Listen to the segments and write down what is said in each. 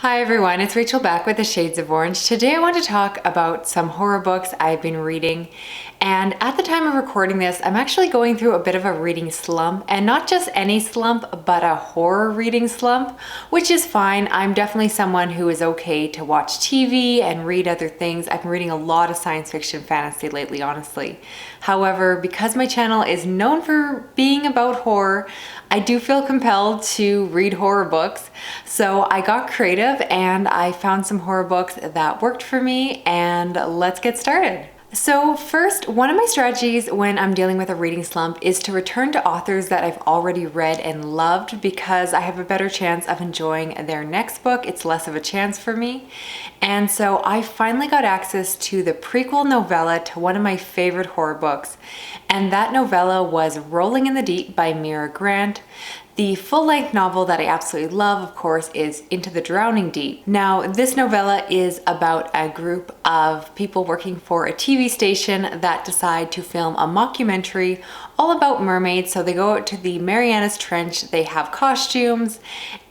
Hi everyone, it's Rachel back with the Shades of Orange. Today I want to talk about some horror books I've been reading, and at the time of recording this I'm actually going through a bit of a reading slump, and not just any slump but a horror reading slump, which is fine. I'm definitely someone who is okay to watch TV and read other things. I've been reading a lot of science fiction fantasy lately, honestly. However, because my channel is known for being about horror, I do feel compelled to read horror books. So I got creative and I found some horror books that worked for me, and let's get started. So first, one of my strategies when I'm dealing with a reading slump is to return to authors that I've already read and loved, because I have a better chance of enjoying their next book. It's less of a chance for me. And so I finally got access to the prequel novella to one of my favorite horror books. And that novella was Rolling in the Deep by Mira Grant. The full-length novel that I absolutely love, of course, is Into the Drowning Deep. Now, this novella is about a group of people working for a TV station that decide to film a mockumentary all about mermaids. So they go out to the Marianas Trench, they have costumes,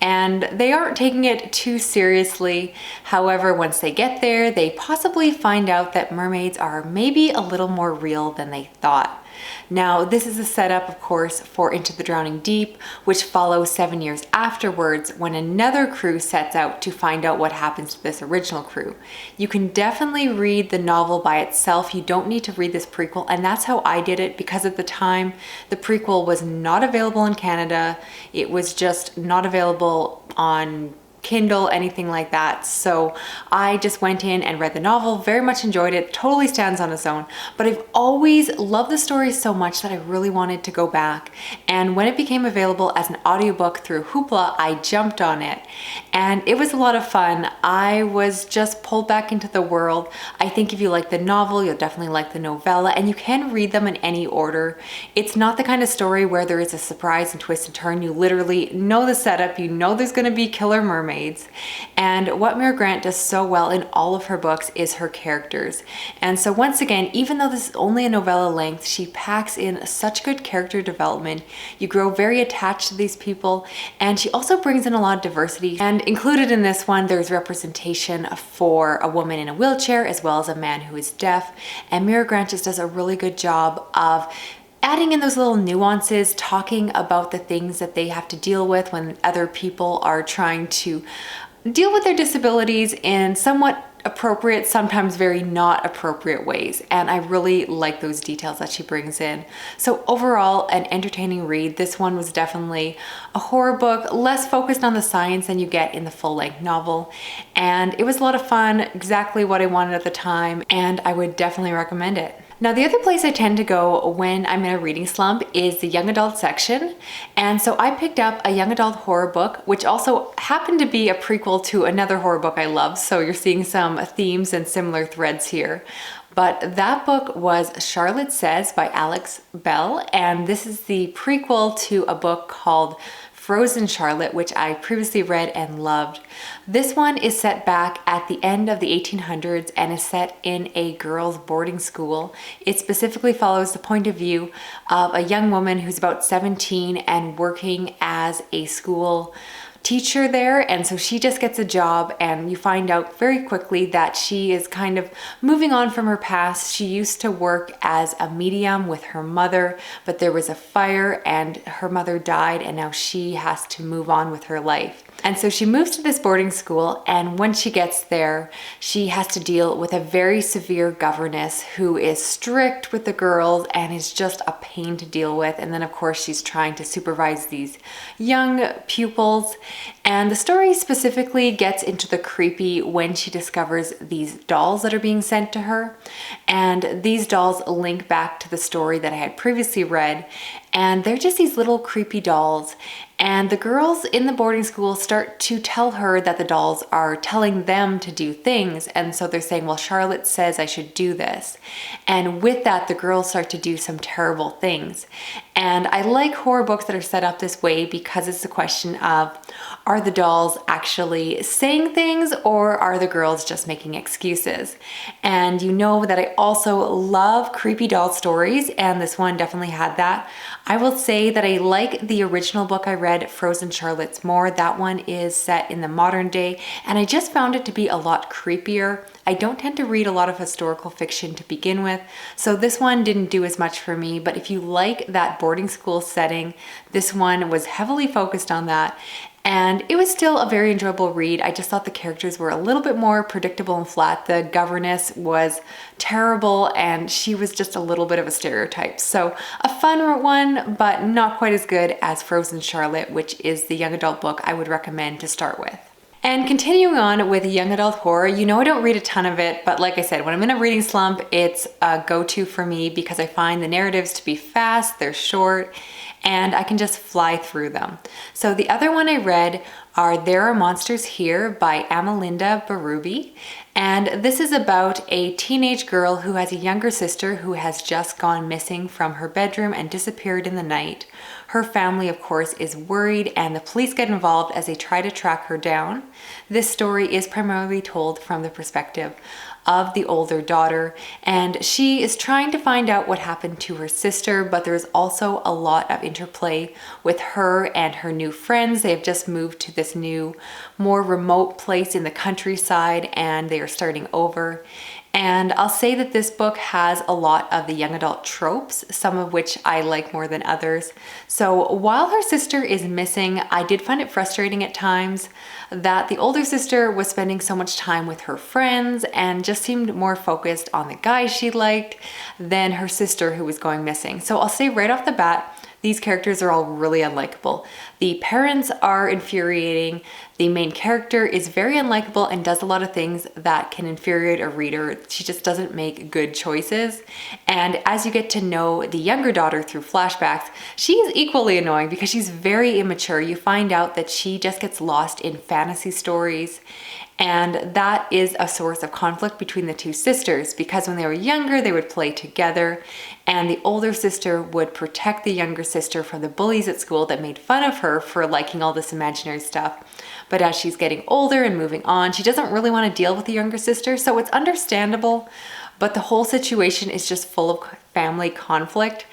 and they aren't taking it too seriously. However, once they get there, they possibly find out that mermaids are maybe a little more real than they thought. Now, this is a setup, of course, for Into the Drowning Deep, which follows 7 years afterwards when another crew sets out to find out what happens to this original crew. You can definitely read the novel by itself. You don't need to read this prequel, and that's how I did it, because at the time, the prequel was not available in Canada. It was just not available on Kindle, anything like that. So I just went in and read the novel, very much enjoyed it, totally stands on its own, but I've always loved the story so much that I really wanted to go back. And when it became available as an audiobook through Hoopla, I jumped on it, and it was a lot of fun. I was just pulled back into the world. I think if you like the novel, you'll definitely like the novella, and you can read them in any order. It's not the kind of story where there is a surprise and twist and turn. You literally know the setup, you know there's going to be killer mermaids. And what Mira Grant does so well in all of her books is her characters. And so once again, even though this is only a novella length, she packs in such good character development. You grow very attached to these people, and she also brings in a lot of diversity. And included in this one, there's representation for a woman in a wheelchair as well as a man who is deaf. And Mira Grant just does a really good job of adding in those little nuances, talking about the things that they have to deal with when other people are trying to deal with their disabilities in somewhat appropriate, sometimes very not appropriate ways. And I really like those details that she brings in. So overall, an entertaining read. This one was definitely a horror book, less focused on the science than you get in the full-length novel. And it was a lot of fun, exactly what I wanted at the time, and I would definitely recommend it. Now, the other place I tend to go when I'm in a reading slump is the young adult section. And so I picked up a young adult horror book, which also happened to be a prequel to another horror book I love. So you're seeing some themes and similar threads here. But that book was Charlotte Says by Alex Bell. And this is the prequel to a book called Frozen Charlotte, which I previously read and loved. This one is set back at the end of the 1800s and is set in a girls' boarding school. It specifically follows the point of view of a young woman who's about 17 and working as a school teacher there. And so she just gets a job, and you find out very quickly that she is kind of moving on from her past. She used to work as a medium with her mother, but there was a fire and her mother died, and now she has to move on with her life. And so she moves to this boarding school, and when she gets there, she has to deal with a very severe governess who is strict with the girls and is just a pain to deal with. And then of course she's trying to supervise these young pupils. And the story specifically gets into the creepy when she discovers these dolls that are being sent to her. And these dolls link back to the story that I had previously read. And they're just these little creepy dolls. And the girls in the boarding school start to tell her that the dolls are telling them to do things. And so they're saying, well, Charlotte says I should do this. And with that, the girls start to do some terrible things. And I like horror books that are set up this way because it's the question of, are the dolls actually saying things, or are the girls just making excuses? And you know that I also love creepy doll stories, and this one definitely had that. I will say that I like the original book I read, Frozen Charlottes, more. That one is set in the modern day, and I just found it to be a lot creepier. I don't tend to read a lot of historical fiction to begin with, so this one didn't do as much for me, but if you like that boarding school setting, this one was heavily focused on that. And it was still a very enjoyable read. I just thought the characters were a little bit more predictable and flat. The governess was terrible and she was just a little bit of a stereotype. So a fun one, but not quite as good as Frozen Charlotte, which is the young adult book I would recommend to start with. And continuing on with young adult horror, you know I don't read a ton of it, but like I said, when I'm in a reading slump, it's a go-to for me because I find the narratives to be fast, they're short, and I can just fly through them. So the other one I read are There Are Monsters Here by Amelinda Bérubé. And this is about a teenage girl who has a younger sister who has just gone missing from her bedroom and disappeared in the night. Her family, of course, is worried and the police get involved as they try to track her down. This story is primarily told from the perspective of the older daughter, and she is trying to find out what happened to her sister, but there's also a lot of interplay with her and her new friends. They have just moved to this new, more remote place in the countryside, and they are starting over. And I'll say that this book has a lot of the young adult tropes, some of which I like more than others. So while her sister is missing, I did find it frustrating at times that the older sister was spending so much time with her friends and just seemed more focused on the guys she liked than her sister who was going missing. So I'll say right off the bat, these characters are all really unlikable. The parents are infuriating. The main character is very unlikable and does a lot of things that can infuriate a reader. She just doesn't make good choices. And as you get to know the younger daughter through flashbacks, she is equally annoying because she's very immature. You find out that she just gets lost in fantasy stories. And that is a source of conflict between the two sisters because when they were younger, they would play together and the older sister would protect the younger sister from the bullies at school that made fun of her for liking all this imaginary stuff. But as she's getting older and moving on, she doesn't really want to deal with the younger sister, so it's understandable, but the whole situation is just full of family conflict.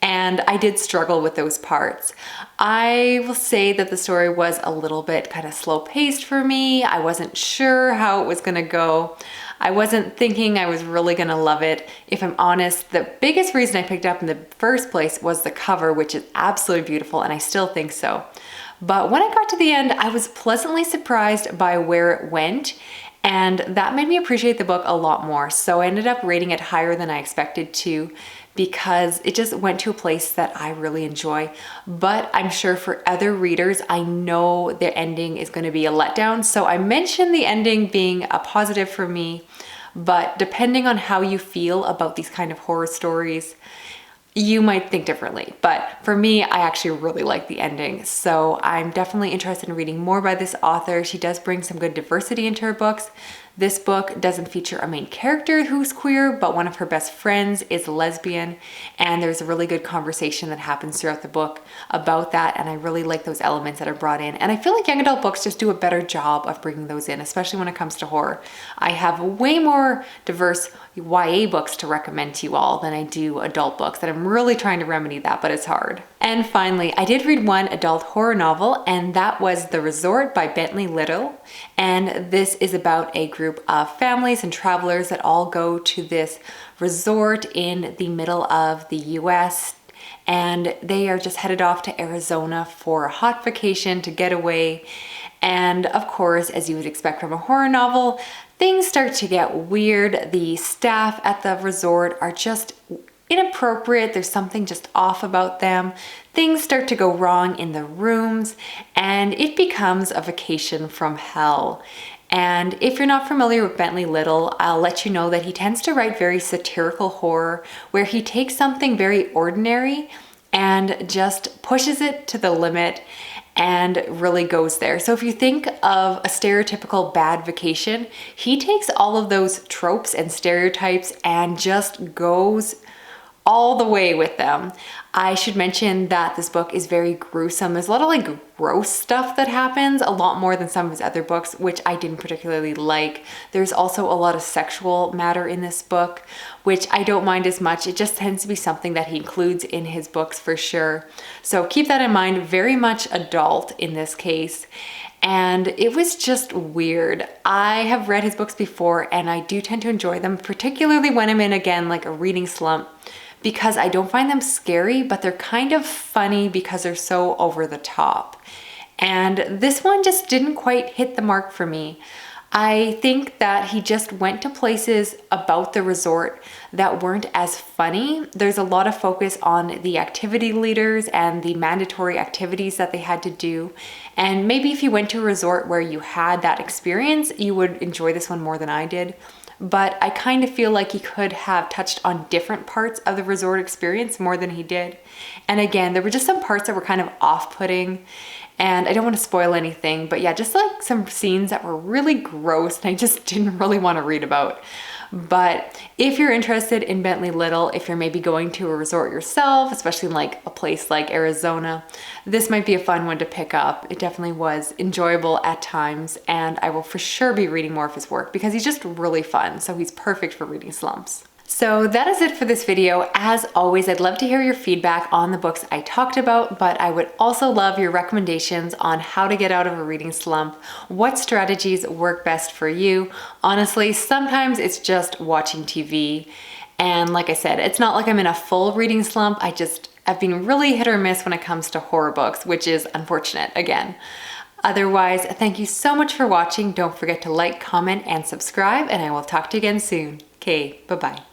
And I did struggle with those parts. I will say that the story was a little bit kind of slow paced for me. I wasn't sure how it was gonna go. I wasn't thinking I was really gonna love it. If I'm honest, the biggest reason I picked it up in the first place was the cover, which is absolutely beautiful, and I still think so. But when I got to the end, I was pleasantly surprised by where it went, and that made me appreciate the book a lot more. So I ended up rating it higher than I expected to, because it just went to a place that I really enjoy. But I'm sure for other readers, I know the ending is going to be a letdown. So I mentioned the ending being a positive for me, but depending on how you feel about these kind of horror stories, you might think differently. But for me, I actually really like the ending. So I'm definitely interested in reading more by this author. She does bring some good diversity into her books. This book doesn't feature a main character who's queer, but one of her best friends is lesbian, and there's a really good conversation that happens throughout the book about that, and I really like those elements that are brought in. And I feel like young adult books just do a better job of bringing those in, especially when it comes to horror. I have way more diverse YA books to recommend to you all than I do adult books, and I'm really trying to remedy that, but it's hard. And finally, I did read one adult horror novel, and that was The Resort by Bentley. And this is about a group of families and travelers that all go to this resort in the middle of the US, and they are just headed off to Arizona for a hot vacation to get away. And of course, as you would expect from a horror novel, things start to get weird. The staff at the resort are just inappropriate. There's something just off about them. Things start to go wrong in the rooms, and it becomes a vacation from hell. And if you're not familiar with Bentley, I'll let you know that he tends to write very satirical horror where he takes something very ordinary and just pushes it to the limit and really goes there. So if you think of a stereotypical bad vacation, he takes all of those tropes and stereotypes and just goes all the way with them. I should mention that this book is very gruesome. There's a lot of like gross stuff that happens, a lot more than some of his other books, which I didn't particularly like. There's also a lot of sexual matter in this book, which I don't mind as much. It just tends to be something that he includes in his books for sure. So keep that in mind, very much adult in this case. And it was just weird. I have read his books before and I do tend to enjoy them, particularly when I'm in, again, like a reading slump, because I don't find them scary, but they're kind of funny because they're so over the top. And this one just didn't quite hit the mark for me. I think that he just went to places about the resort that weren't as funny. There's a lot of focus on the activity leaders and the mandatory activities that they had to do. And maybe if you went to a resort where you had that experience, you would enjoy this one more than I did. But I kind of feel like he could have touched on different parts of the resort experience more than he did. And again, there were just some parts that were kind of off-putting. And I don't want to spoil anything, but yeah, just like some scenes that were really gross and I just didn't really want to read about. But if you're interested in Bentley Little, if you're maybe going to a resort yourself, especially in like a place like Arizona, this might be a fun one to pick up. It definitely was enjoyable at times, and I will for sure be reading more of his work because he's just really fun. So he's perfect for reading slumps. So that is it for this video. As always, I'd love to hear your feedback on the books I talked about, but I would also love your recommendations on how to get out of a reading slump. What strategies work best for you? Honestly, sometimes it's just watching TV. And like I said, it's not like I'm in a full reading slump. I've been really hit or miss when it comes to horror books, which is unfortunate again. Otherwise, thank you so much for watching. Don't forget to like, comment, and subscribe, and I will talk to you again soon. Okay, bye-bye.